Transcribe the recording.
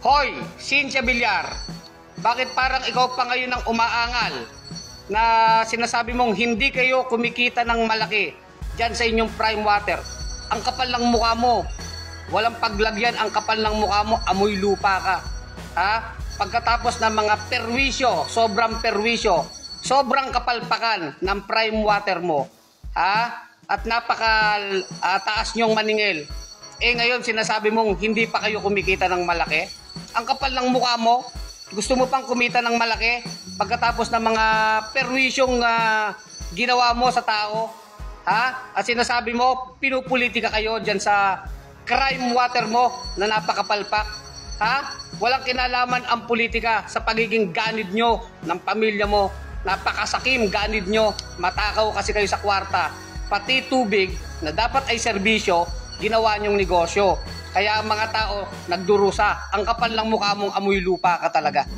Hoy, Cynthia Villar, bakit parang ikaw pa ngayon ang umaangal na sinasabi mong hindi kayo kumikita ng malaki dyan sa inyong prime water? Ang kapal ng mukha mo, walang paglagyan, ang kapal ng mukha mo, amoy lupa ka. Ha? Pagkatapos ng mga perwisyo, sobrang kapalpakan ng prime water mo. Ha? At napaka taas nyong maningil. Ngayon sinasabi mong hindi pa kayo kumikita ng malaki? Ang kapal ng mukha mo, gusto mo pang kumita ng malaki pagkatapos ng mga perwisyong ginawa mo sa tao? Ha? At sinasabi mo, pinupolitika kayo dyan sa crime water mo na napakapalpak. Ha? Walang kinalaman ang politika sa pagiging ganid nyo ng pamilya mo. Napakasakim ganid nyo, matakaw kasi kayo sa kwarta. Pati tubig na dapat ay serbisyo, ginawa nyong negosyo. Kaya ang mga tao nagdurusa. Ang kapal ng mukha mong amoy lupa ka talaga.